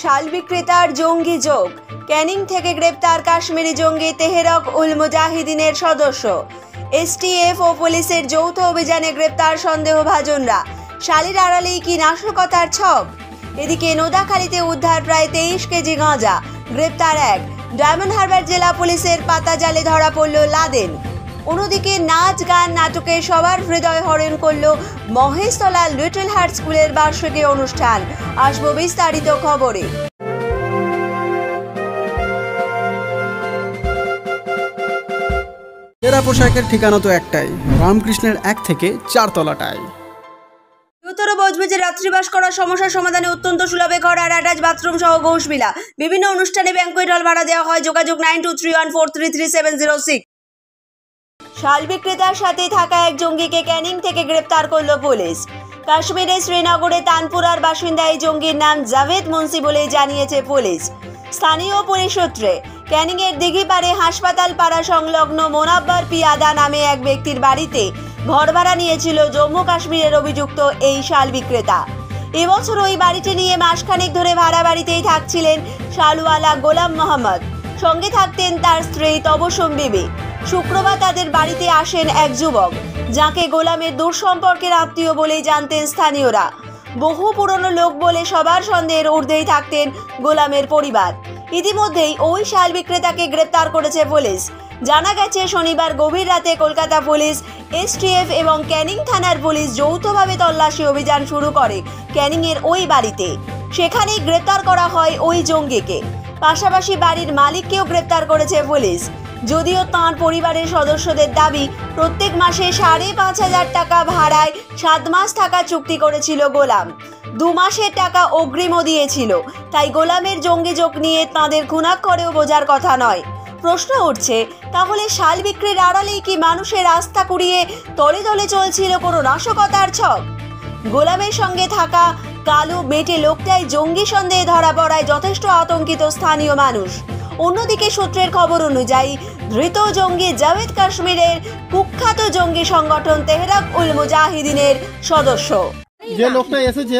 শাল বিক্রেতার জঙ্গি যোগ। ক্যানিং থেকে গ্রেপ্তার কাশ্মীরি জঙ্গি তেহরাক উল মুজাহিদিনের সদস্য। এসটিএফ ও পুলিশের যৌথ অভিযানে গ্রেপ্তার সন্দেহভাজনরা। শালির আড়ালেই কি নাশকতার ছক। এদিকে নোদাখালীতে উদ্ধার প্রায় 23 কেজি গাঁজা, গ্রেপ্তার এক। ডায়মন্ড হারবার জেলা পুলিশের পাতা জালে ধরা পড়ল লাদেন। অন্যদিকে নাচ গান নাটকে সবার হৃদয় হরণ করল মহেশতলা লিটল হার্ট স্কুলের বার্ষিকী অনুষ্ঠান। আসবো বিস্তারিত খবরে। এরা পোশাকের ঠিকানা তো একটাই, রামকৃষ্ণের 1 থেকে 4 তলাটায়। উত্তর বজবজে রাত্রিবাস করার সমস্যার সমাধানে অত্যন্ত সুলভে ঘর আর অ্যাটাচ বাথরুম সহ ঘোষবিলা। বিভিন্ন অনুষ্ঠানে ব্যাংকুয়েট হল ভাড়া দেওয়া হয়। যোগাযোগ 9231433706। শাল বিক্রেতার সাথে থাকা এক জঙ্গিকে ক্যানিং থেকে গ্রেপ্তার করল পুলিশ। কাশ্মীরের শ্রীনগরে তানপুরার বাসিন্দা এই জঙ্গির নাম জাভেদ মুন্সি বলে জানিয়েছে পুলিশ। স্থানীয় পুলিশ সূত্রে ক্যানিংয়ের দিঘিপাড়ে হাসপাতাল পাড়া সংলগ্ন মোনাব্বর পিয়াদা নামে এক ব্যক্তির বাড়িতে ঘর ভাড়া নিয়েছিল জম্মু কাশ্মীরের অভিযুক্ত এই শাল বিক্রেতা। এবছর ওই বাড়িটি নিয়ে মাসখানেক ধরে ভাড়া বাড়িতেই থাকছিলেন শালওয়ালা গোলাম মোহাম্মদ। সঙ্গে থাকতেন তার স্ত্রী তবসুম বিবি। শুক্রবার তাদের বাড়িতে আসেন এক যুবক, যাকে গোলামের দূর সম্পর্কের আত্মীয় বলেই জানতেন স্থানীয়রা। বহু পুরনো লোক বলে সবার সন্দেহের ঊর্ধ্বেই থাকতেন গোলামের পরিবার। ইতিমধ্যেই ওই শাল বিক্রেতাকে গ্রেপ্তার করেছে পুলিশ। জানা গেছে শনিবার গভীর রাতে কলকাতা পুলিশ, এসটিএফ এবং ক্যানিং থানার পুলিশ যৌথভাবে তল্লাশি অভিযান শুরু করে ক্যানিংয়ের ওই বাড়িতে। সেখানেই গ্রেপ্তার করা হয় ওই জঙ্গিকে। পাশাপাশি বাড়ির মালিককেও গ্রেপ্তার করেছে পুলিশ। যদিও তাঁর পরিবারের সদস্যদের দাবি, প্রত্যেক মাসে 5,500 টাকা ভাড়ায় 7 মাস থাকা চুক্তি করেছিল গোলাম। 2 মাসের টাকা অগ্রিমও দিয়েছিল। তাই গোলামের জঙ্গি যোগ নিয়ে তাঁদের ঘুণাক্ষরেও বোঝার কথা নয়। প্রশ্ন উঠছে, তাহলে শাল বিক্রির আড়ালেই কি মানুষের আস্থা কুড়িয়ে তলে তলে চলছিল কোনো নাশকতার ছক? গোলামের সঙ্গে থাকা কালো বেটে লোকটাই জঙ্গি সন্দেহে ধরা পড়ায় যথেষ্ট আতঙ্কিত স্থানীয় মানুষ। অন্যদিকে সূত্রের খবর অনুযায়ী ধৃত জঙ্গি জাভেদ কাশ্মীরের কুখ্যাত জঙ্গি সংগঠন তেহরাক উল মুজাহিদিনের সদস্য। যে লোকটা এসেছে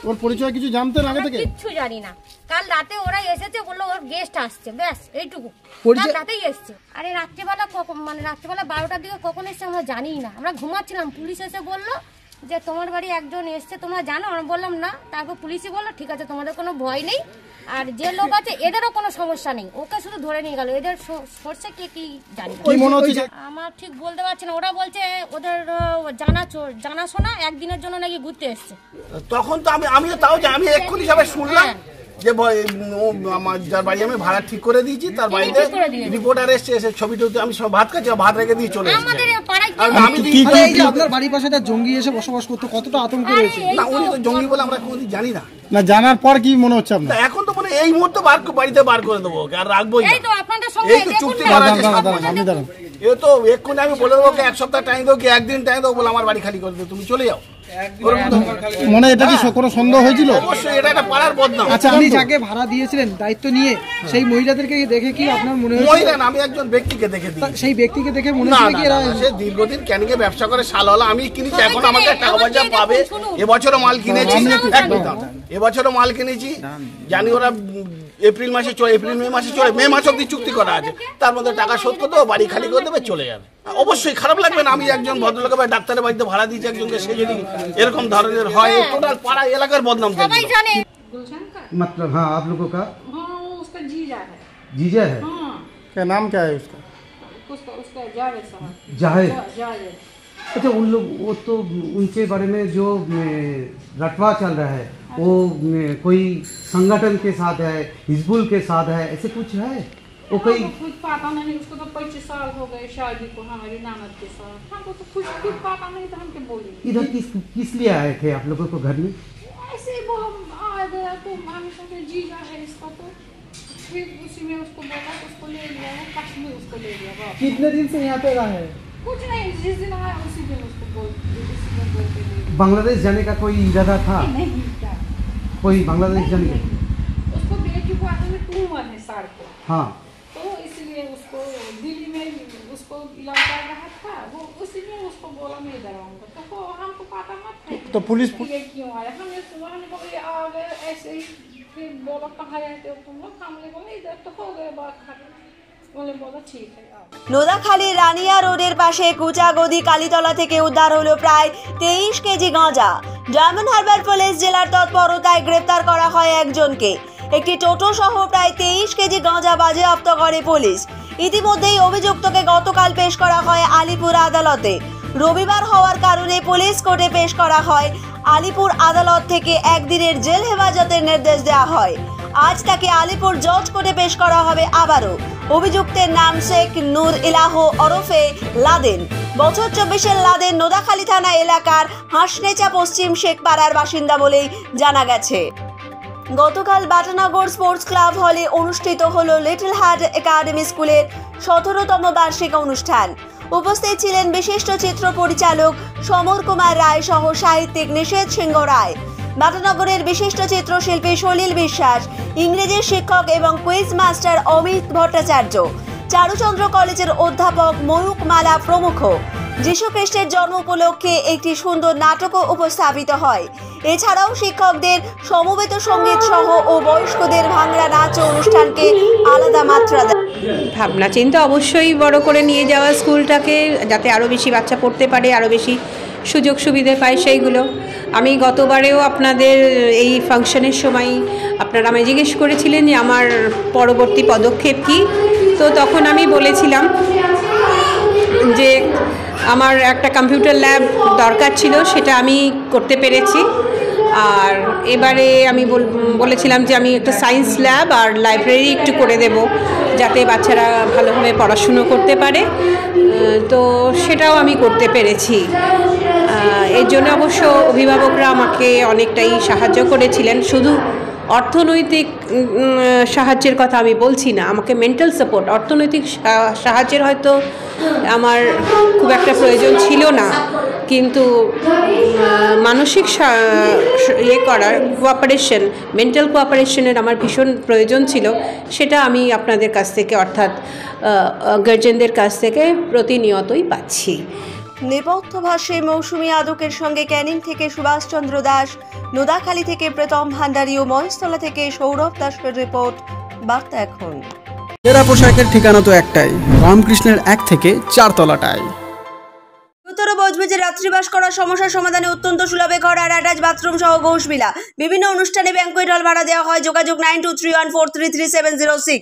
ওর পরিচয় কিছু জানতেন আগে থেকে? কিচ্ছু জানি না। কাল রাতে ওরা এসেছে, বললো ওর গেস্ট আসছে, ব্যাস এইটুকু। কাল রাতেই এসছে। আরে রাত্রিবেলা কখন, মানে রাত্রিবেলা 12টার দিকে কখন এসছে আমরা জানি না। আমরা ঘুমাচ্ছিলাম, পুলিশ এসে বললো যে তোমার বাড়ি একজন এসছে, তোমরা জানো? আমরা বললাম না। তারপর পুলিশই বললো ঠিক আছে, তোমাদের কোনো ভয় নেই, আর যে লোক আছে এদেরও কোনো সমস্যা নেই, ওকে শুধু ধরে নিয়ে গেল। এদের সরষে কে কি জানি আমার ঠিক বলতে পারছি না। ওরা বলছে ওদের জানাশোনা একদিনের জন্য নাকি ঘুরতে এসছে। তখন তো আমি তাও আমি এক্ষুনি সবাই শুনলাম যে যার বাড়ি আমি ভাড়া ঠিক করে দিয়েছি তার বাড়িতে রিপোর্টার এসে ছবি টবি আমি সব ভাত খাচ্ছি, ভাত রেখে দিয়ে চলে এসেছি। আপনার বাড়ির পাশে একটা জঙ্গি এসে বসবাস করতে কতটা আতঙ্ক রয়েছে? না, উনি তো জঙ্গি বলে আমরা কোনোদিন জানি না। না জানার পর কি মনে হচ্ছে আপনার? এখন তো মানে এই মুহূর্তে বাড়িতে বার করে দেবো, আর রাখবোই না। এই তো চুক্তি করা আছে। এ তো এক্ষুনি আমি বলে দেবো 1 সপ্তাহ টাইম দেবো, 1 দিন টাইম দেবো, বলে আমার বাড়ি খালি করে দেবো, তুমি চলে যাও। মনে এটা কি কোনো সন্দেহ হয়েছিল? অবশ্যই, এটা একটা পাড়ার বদনাম। আচ্ছা, আপনি যাকে ভাড়া দিয়েছিলেন দায়িত্ব নিয়ে, সেই মহিলাদেরকে দেখে কি আপনার মনে হয়েছে? মহিলা না, আমি একজন ব্যক্তিকে দেখে দিই। সেই ব্যক্তিকে দেখে মনে হচ্ছে কি এরা সে দীর্ঘদিন ক্যানিংয়ে ব্যবসা করে, শালওয়ালা। আমি কিনেছি, এখন আমাকে টাকা পয়সা পাবে। এবছরও মাল কিনেছি, এবছরও মাল কিনেছি। জানি ওরা এপ্রিল মাসে চলে, মে মাসে চলে, মে মাস অব্দি চুক্তি করা আছে। তার মধ্যে টাকা শোধ করে দেবো, বাড়ি খালি করে দেবে, চলে যাবে। অবশ্যই খারাপ লাগবে না। আমি একজন ভদ্রলোক ডাক্তারের বাড়িতে ভাড়া দিয়েছি একজনকে, সে যদি এরকম ধরনের হয়, টোটাল পাড়া এলাকার বদনাম সবাই জানে। मतलब हाँ, आप लोगों का? हाँ, उसका जीजा है। जीजा है? हाँ। क्या नाम क्या है उसका? उसका जावेद साहब। जाहिद। जावेद। अच्छा, उन लोग वो तो उनके बारे में जो रटवा चल रहा है, वो कोई संगठन के साथ है, हिजबुल के साथ है, ऐसे कुछ है? वो कोई कुछ पता नहीं। उसको तो 25 साल हो गए शादी को हमारी ननद के साथ। हमको तो कुछ पता नहीं था, हम क्या बोले। इधर किस लिए आए थे आप लोगों को घर में? ऐसे ही वो आ गया तो हमें सोचे जीजा है इसका, तो फिर उसी में उसको बोला, उसको ले लिया, वो कश्मीर उसको ले लिया। कितने दिन से यहाँ पे रहा है? कुछ नहीं, जिस दिन आया उसी दिन उसको बोल के ले। बांग्लादेश जाने का कोई इरादा था? नहीं था कोई बांग्लादेश जाने का? उसको बेटी को आने में ट्यूमर है सर को। हाँ, तो इसलिए उसको दिल्ली में उसको इलाज कर रहा था, वो उसी में उसको बोला मैं इधर आऊँगा। तो हमको पता मत है तो पुलिस ये क्यों आया। हमने बोला आ गए ऐसे ही फिर बोला कहाँ रहते हो तुम लोग? हमने बोला इधर तो हो गए बात खत्म। बोले बोला ठीक है आओ। নোদাখালী রানিয়া রোডের পাশে কুচাগদি কালীতলা থেকে উদ্ধার হলো প্রায় 23 কেজি গাঁজা। ডায়মন্ড হারবার পুলিশ জেলার তৎপরতায় গ্রেপ্তার করা হয় একজনকে। একটি টোটো সহ প্রায় 23 কেজি গাঁজা বাজেয়াপ্ত করে পুলিশ। ইতিমধ্যেই অভিযুক্তকে গতকাল পেশ করা হয় আলিপুর আদালতে। রবিবার হওয়ার কারণে পুলিশ কোর্টে পেশ করা হয়। আলিপুর আদালত থেকে একদিনের জেল হেফাজতের নির্দেশ দেওয়া হয়। আজ তাকে আলিপুর জজ কোর্টে পেশ করা হবে আবারও। অভিযুক্তের নাম শেখ নূর ইলাহ ওরফে লাদেন। বছর 24-এর লাদেন নোদাখালী থানা এলাকার হাঁসনেচা পশ্চিম শেখপাড়ার বাসিন্দা বলেই জানা গেছে। গতকাল বাটানগর স্পোর্টস ক্লাব হলে অনুষ্ঠিত হলো লিটল হার্ট একাডেমি স্কুলের 17তম বার্ষিক অনুষ্ঠান। উপস্থিত ছিলেন বিশিষ্ট চিত্র পরিচালক সমর কুমার রায় সহ সাহিত্যিক নিষেধ সিংহ রায়, বাটানগরের বিশিষ্ট চিত্রশিল্পী সলিল বিশ্বাস, ইংরেজির শিক্ষক এবং কুইজ মাস্টার অমিত ভট্টাচার্য, চারুচন্দ্র কলেজের অধ্যাপক ময়ূক মালা প্রমুখ। যীশু খ্রিস্টের জন্ম উপলক্ষে একটি সুন্দর নাটকও উপস্থাপিত হয়। এছাড়াও শিক্ষকদের সমবেত সঙ্গীত সহ ও বয়স্কদের ভাংড়া নাচ অনুষ্ঠানকে আলাদা মাত্রা দেয়। ভাবনা চিন্তা অবশ্যই বড় করে নিয়ে যাওয়া স্কুলটাকে, যাতে আরও বেশি বাচ্চা পড়তে পারে, আরও বেশি সুযোগ সুবিধে পায় সেইগুলো। আমি গতবারেও আপনাদের এই ফাংশনের সময় আপনারা আমায় জিজ্ঞেস করেছিলেন যে আমার পরবর্তী পদক্ষেপ কী। তো তখন আমি বলেছিলাম যে আমার একটা কম্পিউটার ল্যাব দরকার ছিল, সেটা আমি করতে পেরেছি। আর এবারে আমি বলেছিলাম যে আমি একটা সায়েন্স ল্যাব আর লাইব্রেরি একটু করে দেব, যাতে বাচ্চারা ভালোভাবে পড়াশুনো করতে পারে। তো সেটাও আমি করতে পেরেছি। এর জন্য অবশ্য অভিভাবকরা আমাকে অনেকটাই সাহায্য করেছিলেন। শুধু অর্থনৈতিক সাহায্যের কথা আমি বলছি না, আমাকে মেন্টাল সাপোর্ট, অর্থনৈতিক সাহায্যের হয়তো আমার খুব একটা প্রয়োজন ছিল না, কিন্তু মানসিক করার কোঅপারেশন, মেন্টাল কোঅপারেশনের আমার ভীষণ প্রয়োজন ছিল। সেটা আমি আপনাদের কাছ থেকে, অর্থাৎ গার্জেনদের কাছ থেকে প্রতিনিয়তই পাচ্ছি। নেপথ্য ভাষে মৌসুমী আদকের সঙ্গে ক্যানিং থেকে সুভাষচন্দ্র দাস, নোদাখালী থেকে প্রীতম ভান্ডারী ও মহেশতলা থেকে সৌরভ দাসের রিপোর্ট, বার্তা এখন। এরা পোশাকের ঠিকানা তো একটাই, রামকৃষ্ণের 1 থেকে 4 তলাটায়। উত্তর বজবজে রাত্রিবাস করার সমস্যার সমাধানে অত্যন্ত সুলভে ঘর আর অ্যাটাচ বাথরুম সহ ঘোষবিলা। বিভিন্ন অনুষ্ঠানে ব্যাংকুয়েট হল ভাড়া দেওয়া হয়। যোগাযোগ 9231433706।